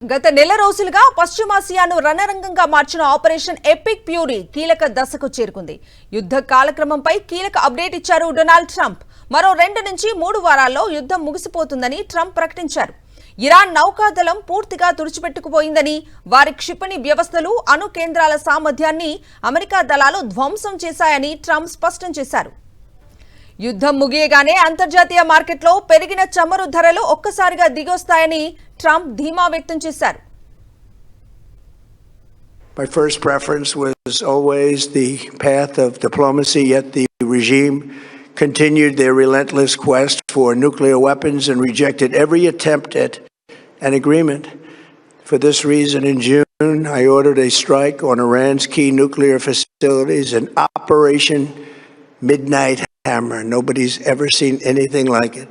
గత నెల రోజులుగా పశ్చిమాసియాను రణరంగంగా మార్చిన ఆపరేషన్ ఎపిక్ ఫ్యూరీ కీలక దశకు చేరుకుంది. యుద్ధ కాలక్రమంపై కీలక అప్డేట్ ఇచ్చారు డొనాల్డ్ ట్రంప్. మరో 2 నుంచి 3 వారాల్లో యుద్ధం ముగిసిపోతుందని ట్రంప్ ప్రకటించారు. ఇరాన్ నౌకాదళం పూర్తిగా తుడిచిపెట్టుకుపోయిందని, వారి క్షిపణి వ్యవస్థలు, అణు కేంద్రాల సామర్థ్యాన్ని అమెరికా దళాలు ధ్వంసం చేశాయని ట్రంప్ స్పష్టం చేశారు. యుద్ధం ముగియగానే అంతర్జాతీయ మార్కెట్లో పెరిగిన చమురు ధరలు ఒక్కసారిగా దిగొస్తాయని ట్రంప్ ధీమా వ్యక్తం చేశారు. My first preference was always the path of diplomacy, yet the regime continued their relentless quest for nuclear weapons and rejected every attempt at an agreement. For this reason, in June, I ordered a strike on Iran's key nuclear facilities, an Operation Midnight Hammer. Nobody's ever seen anything like it.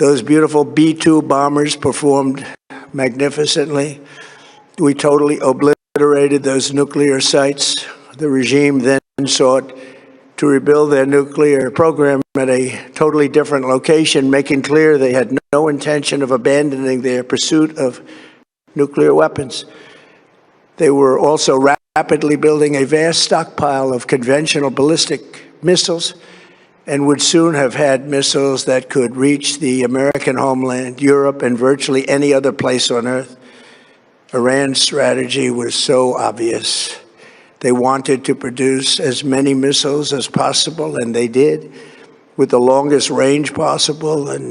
Those beautiful B-2 bombers performed magnificently. We totally obliterated those nuclear sites. The regime then sought to rebuild their nuclear program at a totally different location, making clear they had no intention of abandoning their pursuit of nuclear weapons. They were also rapidly building a vast stockpile of conventional ballistic missiles and would soon have had missiles that could reach the American homeland, Europe, and virtually any other place on Earth. Iran's strategy was so obvious. They wanted to produce as many missiles as possible, and they did, with the longest range possible, and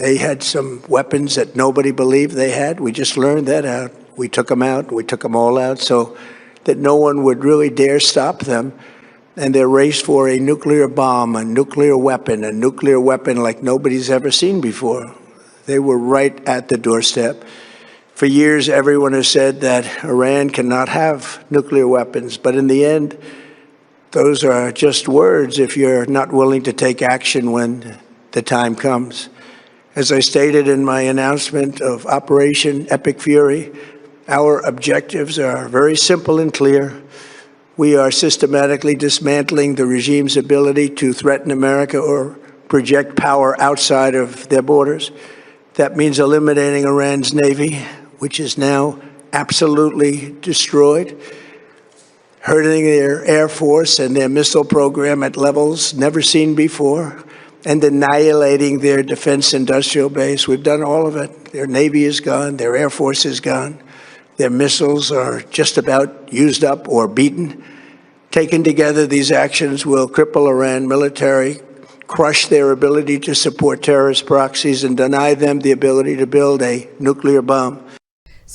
they had some weapons that nobody believed they had. We just learned that out. We took them out. We took them all out so that no one would really dare stop them. And their race for a nuclear bomb, a nuclear weapon like nobody's ever seen before. They were right at the doorstep. For years, everyone has said that Iran cannot have nuclear weapons, but in the end, those are just words if you're not willing to take action when the time comes. As I stated in my announcement of Operation Epic Fury, our objectives are very simple and clear. We are systematically dismantling the regime's ability to threaten America or project power outside of their borders. That means eliminating Iran's navy, which is now absolutely destroyed, hurting their air force and their missile program at levels never seen before, and annihilating their defense industrial base. We've done all of it. Their navy is gone, their air force is gone. Their missiles are just about used up or beaten. Taken together, these actions will cripple Iran military, crush their ability to support terrorist proxies, and deny them the ability to build a nuclear bomb.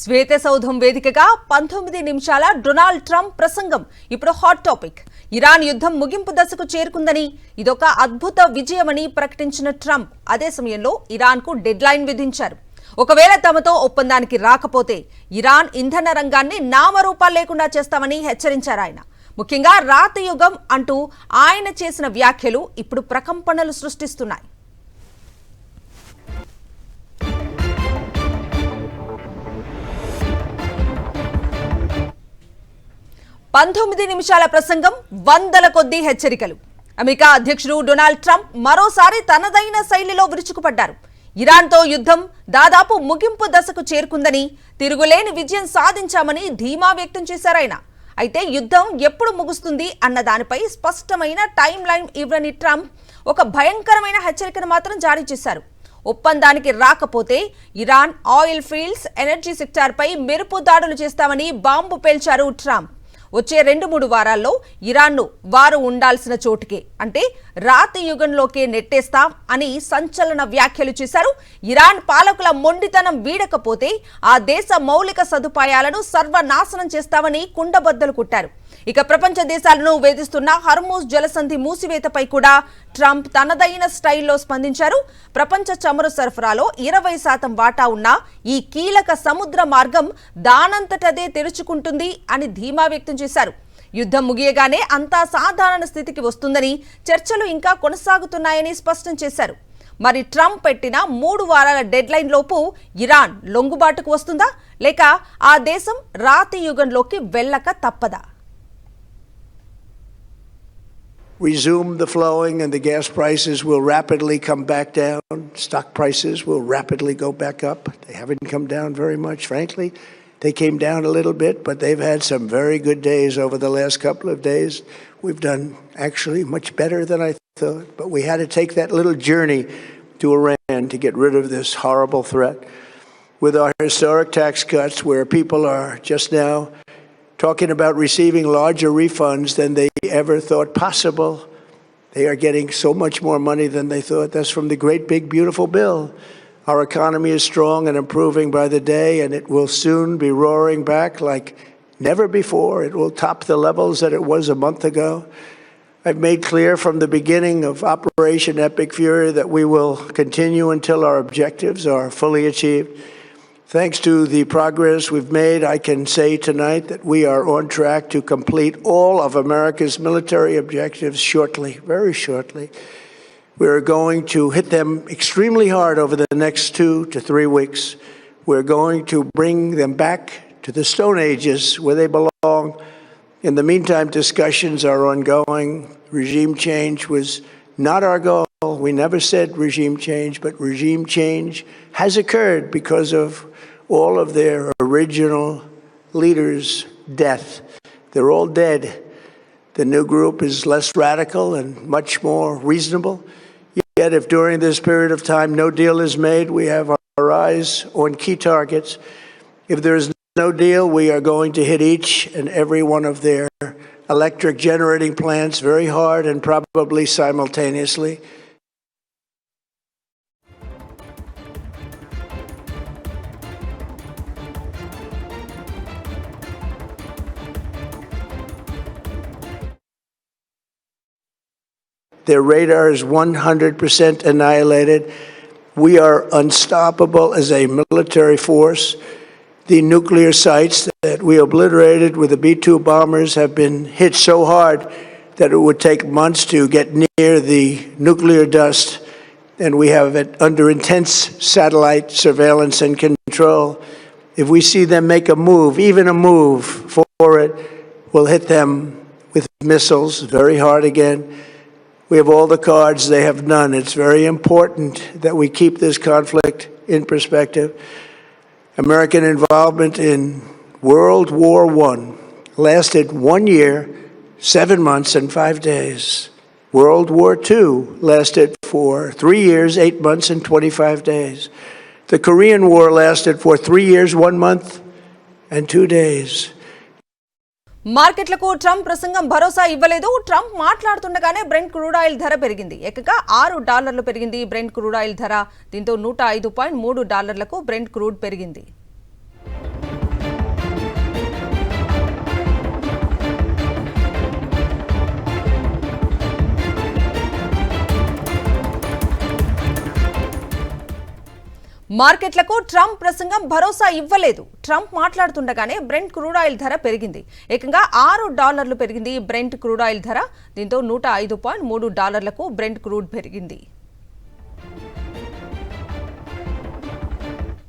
శ్వేత సౌధం వేదికగా 19 నిమిషాల Donald Trump ప్రసంగం ఇప్పుడు hot topic. Iran యుద్ధం ముగింపు దశకు చేరుకుందని, ఇదొక అద్భుత విజయమని ప్రకటించిన ట్రంప్ అదే సమయంలో ఇరాన్కు డెడ్ లైన్ విధించారు. ఒకవేళ తమతో ఒప్పందానికి రాకపోతే ఇరాన్ ఇంధన రంగాన్ని నామరూపాలు లేకుండా చేస్తామని హెచ్చరించారు ఆయన. ముఖ్యంగా రాతి యుగం అంటూ ఆయన చేసిన వ్యాఖ్యలు ఇప్పుడు ప్రకంపనలు సృష్టిస్తున్నాయి. పంతొమ్మిది నిమిషాల ప్రసంగం, వందల కొద్దీ హెచ్చరికలు. అమెరికా అధ్యక్షుడు డొనాల్డ్ ట్రంప్ మరోసారి తనదైన శైలిలో విరుచుకుపడ్డారు. ఇరాన్తో యుద్ధం దాదాపు ముగింపు దశకు చేరుకుందని, తిరుగులేని విజయం సాధించామని ధీమా వ్యక్తం చేశారాయన. అయితే యుద్ధం ఎప్పుడు ముగుస్తుంది అన్న దానిపై స్పష్టమైన టైం లైన్ ఇవ్వని ట్రంప్ ఒక భయంకరమైన హెచ్చరికను మాత్రం జారీ చేశారు. ఒప్పందానికి రాకపోతే ఇరాన్ ఆయిల్ ఫీల్డ్స్, ఎనర్జీ సెక్టార్పై మెరుపు దాడులు చేస్తామని బాంబు పేల్చారు ట్రంప్. వచ్చే 2-3 వారాల్లో ఇరాన్ను వారు ఉండాల్సిన చోటుకే, అంటే రాతి యుగంలోకే నెట్టేస్తాం అని సంచలన వ్యాఖ్యలు చేశారు. ఇరాన్ పాలకుల మొండితనం వీడకపోతే ఆ దేశ మౌలిక సదుపాయాలను సర్వనాశనం చేస్తామని కుండబద్దలు కొట్టారు. ఇక ప్రపంచ దేశాలను వేధిస్తున్న హర్మూజ్ జలసంధి మూసివేతపై కూడా ట్రంప్ తనదైన స్టైల్లో స్పందించారు. ప్రపంచ చమురు సరఫరాలో 20% వాటా ఉన్న ఈ కీలక సముద్ర మార్గం దానంతటదే తెరుచుకుంటుంది అని ధీమా వ్యక్తం చేశారు. యుద్ధం ముగియగానే అంతా సాధారణ స్థితికి వస్తుందని, చర్చలు ఇంకా కొనసాగుతున్నాయని స్పష్టం చేశారు. మరి ట్రంప్ పెట్టిన 3 వారాల డెడ్ లైన్ లోపు ఇరాన్ లొంగుబాటుకు వస్తుందా, లేక ఆ దేశం రాతి యుగంలోకి వెళ్ళక తప్పదా? resume the flowing and the gas prices will rapidly come back down. Stock prices will rapidly go back up. They haven't come down very much, frankly. They came down a little bit, but they've had some very good days over the last couple of days. We've done actually much better than I thought, but we had to take that little journey to Iran to get rid of this horrible threat. With our historic tax cuts, where people are just now talking about receiving larger refunds than they ever thought possible. They are getting so much more money than they thought. That's from the great, big, beautiful bill. Our economy is strong and improving by the day, and it will soon be roaring back like never before. It will top the levels that it was a month ago. I've made clear from the beginning of Operation Epic Fury that we will continue until our objectives are fully achieved. Thanks to the progress we've made, I can say tonight that we are on track to complete all of America's military objectives shortly, very shortly. We are going to hit them extremely hard over the next 2 to 3 weeks. We're going to bring them back to the Stone Ages where they belong. In the meantime, discussions are ongoing. Regime change was not our goal. We never said regime change, but regime change has occurred because of all of their original leaders' death. They're all dead. The new group is less radical and much more reasonable. Yet if during this period of time no deal is made, we have our eyes on key targets. If there is no deal, we are going to hit each and every one of their electric generating plants very hard and probably simultaneously. Their radar is 100% annihilated. We are unstoppable as a military force. The nuclear sites that we obliterated with the B-2 bombers have been hit so hard that it would take months to get near the nuclear dust, and we have it under intense satellite surveillance and control. If we see them make a move, even a move for it, we'll hit them with missiles very hard again. We have all the cards, they have none. It's very important that we keep this conflict in perspective. American involvement in World War I lasted 1 year, 7 months, and 5 days. World War II lasted for 3 years, 8 months, and 25 days. The Korean War lasted for 3 years, 1 month, and 2 days. మార్కెట్లకు Trump ప్రసంగం భరోసా ఇవ్వలేదు. Trump మాట్లాడుతుండగానే Brent crude oil ధర పెరిగింది. ఏకంగా $6 పెరిగింది Brent crude oil ధర. దీంతో $105.3 Brent crude పెరిగింది. మార్కెట్లకు ట్రంప్ ప్రసంగం భరోసా ఇవ్వలేదు. ట్రంప్ మాట్లాడుతుండగానే బ్రెంట్ క్రూడ్ ఆయిల్ ధర పెరిగింది. ఏకంగా $6 పెరిగింది బ్రెంట్ క్రూడ్ ఆయిల్ ధర. దీంతో $105.3 బ్రెంట్ క్రూడ్ పెరిగింది.